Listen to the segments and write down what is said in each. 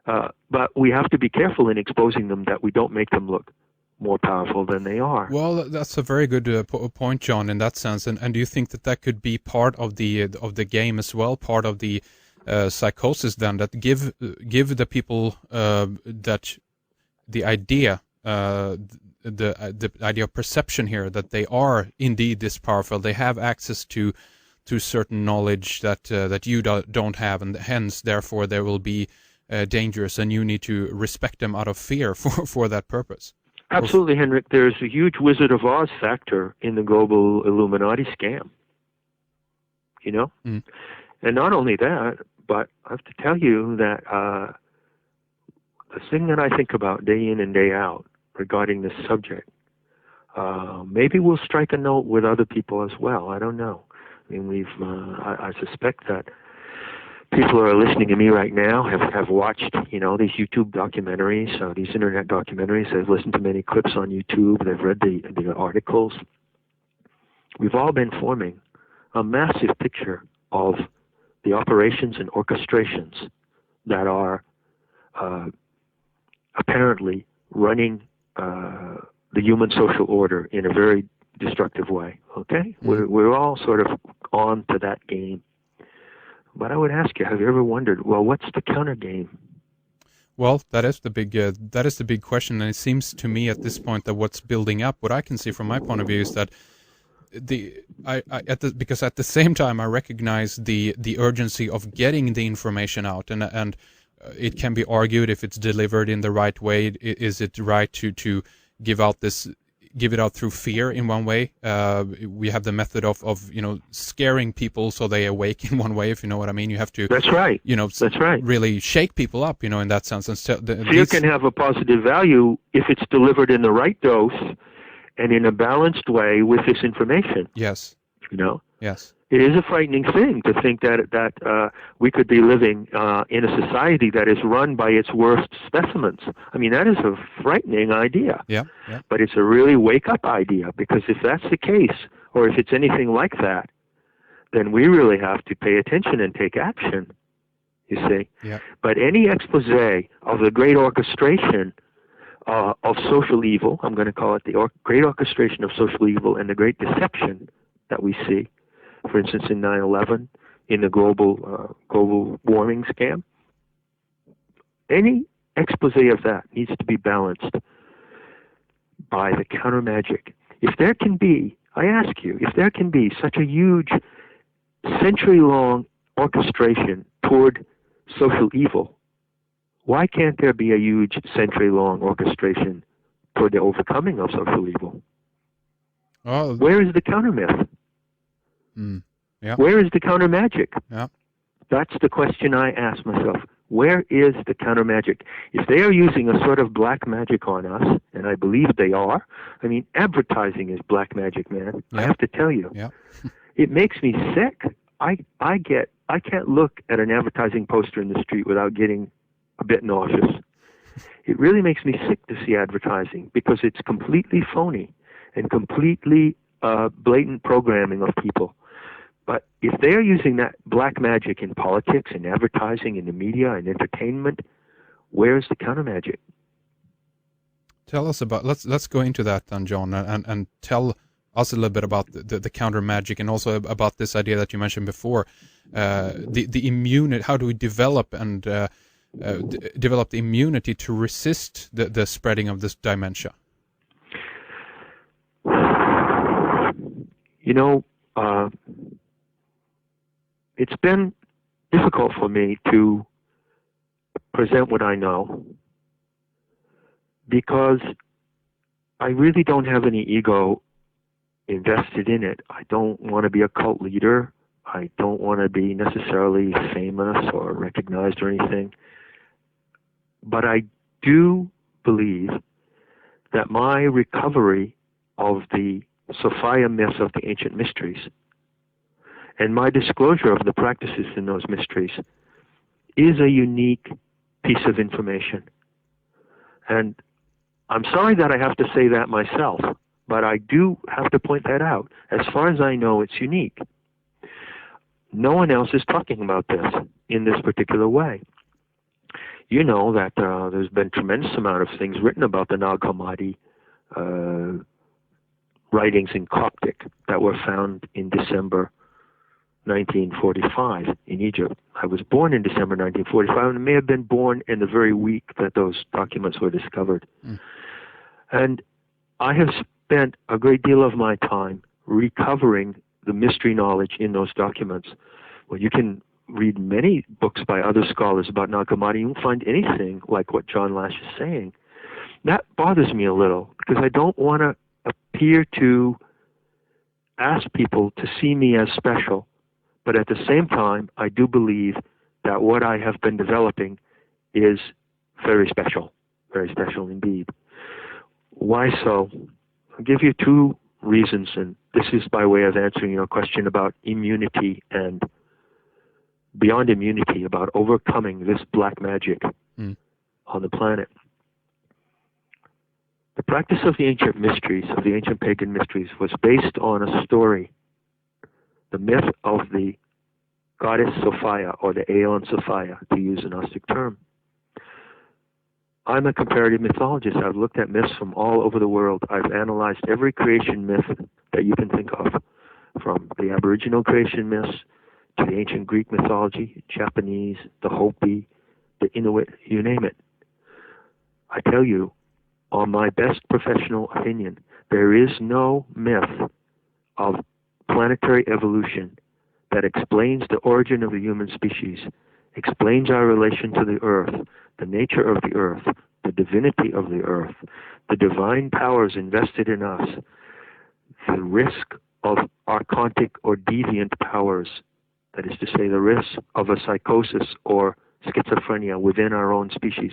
But we have to be careful in exposing them that we don't make them look more powerful than they are. Well, that's a very good point, John, in that sense. And do you think that that could be part of the game as well, part of the psychosis then, that give the people that the idea, the idea of perception here, that they are indeed this powerful, they have access to certain knowledge that you don't have, and hence, therefore, they will be dangerous, and you need to respect them out of fear for that purpose. Absolutely, Henrik. There's a huge Wizard of Oz factor in the global Illuminati scam. You know? Mm. And not only that, but I have to tell you that the thing that I think about day in and day out regarding this subject, maybe we'll strike a note with other people as well. I don't know. I mean, I suspect that people who are listening to me right now have watched, these YouTube documentaries, these internet documentaries. They've listened to many clips on YouTube. They've read the articles. We've all been forming a massive picture of the operations and orchestrations that are apparently running the human social order in a very destructive way. Okay? Mm-hmm. We're all sort of on to that game. But I would ask you, have you ever wondered, well, what's the counter game? Well, that is the big question, and it seems to me at this point that what's building up, what I can see from my point of view, is that because at the same time I recognize the urgency of getting the information out, and it can be argued if it's delivered in the right way. Is it right to give it out through fear in one way? We have the method of scaring people so they awake in one way, if you know what I mean. You have to. That's right. That's right. Really shake people up, in that sense. And fear can have a positive value if it's delivered in the right dose and in a balanced way with this information. Yes. Yes. It is a frightening thing to think that we could be living in a society that is run by its worst specimens. I mean, that is a frightening idea. Yeah. But it's a really wake-up idea, because if that's the case, or if it's anything like that, then we really have to pay attention and take action, you see. Yeah. But any expose of the great orchestration of social evil, I'm going to call it the great orchestration of social evil, and the great deception that we see, for instance, in 9/11, in the global warming scam. Any expose of that needs to be balanced by the counter magic. If there can be, I ask you, if there can be such a huge century-long orchestration toward social evil, why can't there be a huge century-long orchestration toward the overcoming of social evil? Oh. Where is the counter myth? Yeah. Where is the counter magic? Yeah. That's the question I ask myself. Where is the counter magic? If they are using a sort of black magic on us, and I believe they are, I mean, advertising is black magic, man. Yeah. I have to tell you. Yeah. It makes me sick. I can't look at an advertising poster in the street without getting a bit nauseous. It really makes me sick to see advertising, because it's completely phony and completely blatant programming of people. But if they are using that black magic in politics and advertising, in the media and entertainment, where's the counter magic? Tell us about, let's go into that then, John, and tell us a little bit about the counter magic, and also about this idea that you mentioned before, the immunity. How do we develop and develop the immunity to resist the spreading of this dementia? It's been difficult for me to present what I know, because I really don't have any ego invested in it. I don't want to be a cult leader. I don't want to be necessarily famous or recognized or anything. But I do believe that my recovery of the Sophia Myth of the ancient mysteries, and my disclosure of the practices in those mysteries, is a unique piece of information. And I'm sorry that I have to say that myself, but I do have to point that out. As far as I know, it's unique. No one else is talking about this in this particular way. You know that there's been tremendous amount of things written about the Nag Hammadi writings in Coptic that were found in December 1945 in Egypt. I was born in December 1945, and may have been born in the very week that those documents were discovered. And I have spent a great deal of my time recovering the mystery knowledge in those documents. Well, you can read many books by other scholars about Nag Hammadi. You won't find anything like what John Lash is saying. That bothers me a little, because I don't want to appear to ask people to see me as special. But at the same time, I do believe that what I have been developing is very special indeed. Why so? I'll give you two reasons, and this is by way of answering your question about immunity and beyond immunity, about overcoming this black magic on the planet. The practice of the ancient mysteries, of the ancient pagan mysteries, was based on a story, the myth of the goddess Sophia, or the Aeon Sophia, to use a Gnostic term. I'm a comparative mythologist. I've looked at myths from all over the world. I've analyzed every creation myth that you can think of, from the Aboriginal creation myths to the ancient Greek mythology, Japanese, the Hopi, the Inuit, you name it. I tell you, on my best professional opinion, there is no myth of planetary evolution that explains the origin of the human species, explains our relation to the earth, the nature of the earth, the divinity of the earth, the divine powers invested in us, the risk of archontic or deviant powers, that is to say, the risk of a psychosis or schizophrenia within our own species.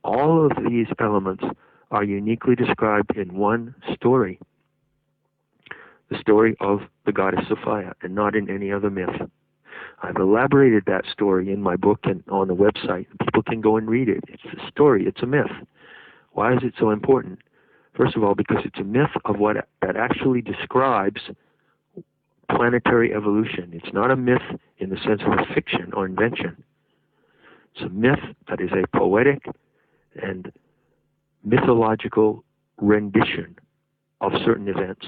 All of these elements are uniquely described in one story, the story of the goddess Sophia, and not in any other myth. I've elaborated that story in my book and on the website. People can go and read it. It's a story. It's a myth. Why is it so important? First of all, because it's a myth of what that actually describes planetary evolution. It's not a myth in the sense of a fiction or invention. It's a myth that is a poetic and mythological rendition of certain events.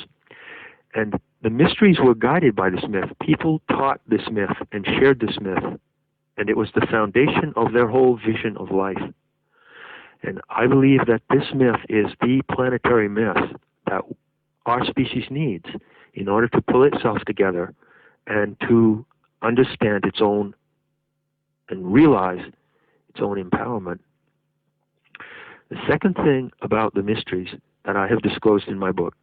And the mysteries were guided by this myth. People taught this myth and shared this myth, and it was the foundation of their whole vision of life. And I believe that this myth is the planetary myth that our species needs in order to pull itself together and to understand its own and realize its own empowerment. The second thing about the mysteries that I have disclosed in my book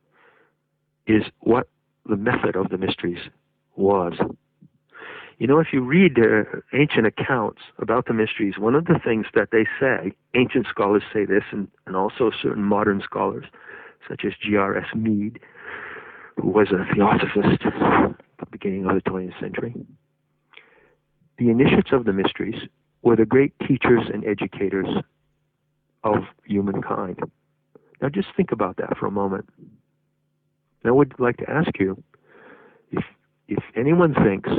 is what the method of the mysteries was. You know, if you read ancient accounts about the mysteries, one of the things that they say, ancient scholars say this, and also certain modern scholars, such as G.R.S. Mead, who was a theosophist at the beginning of the 20th century, the initiates of the mysteries were the great teachers and educators of humankind. Now just think about that for a moment. I would like to ask you, if anyone thinks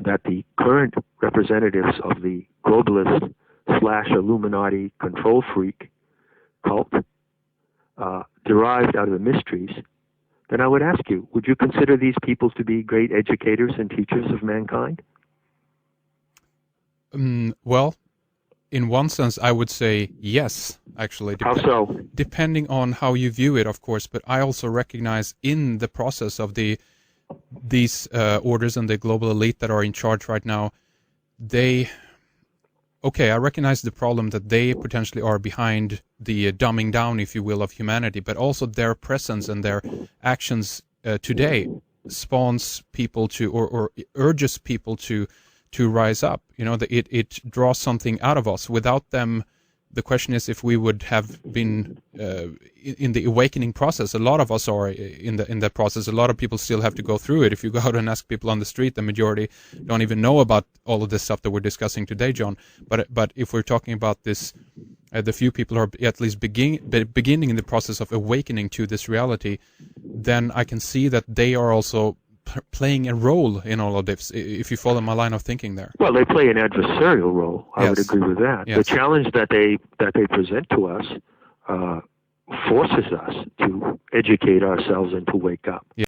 that the current representatives of the globalist / Illuminati control freak cult derived out of the mysteries, then I would ask you, would you consider these people to be great educators and teachers of mankind? Well, in one sense, I would say yes, actually. How so? Depending on how you view it, of course, but I also recognize in the process of these orders and the global elite that are in charge right now, I recognize the problem that they potentially are behind the dumbing down, if you will, of humanity, but also their presence and their actions today spawns people to, or urges people to rise up. You know, it draws something out of us. Without them, the question is if we would have been in the awakening process. A lot of us are in that process. A lot of people still have to go through it. If you go out and ask people on the street, the majority don't even know about all of this stuff that we're discussing today, John. But if we're talking about this, the few people who are at least beginning in the process of awakening to this reality, then I can see that they are also playing a role in all of this, if you follow my line of thinking there. Well, they play an adversarial role. I would Yes. agree with that. Yes. The challenge that they present to us forces us to educate ourselves and to wake up. Yeah.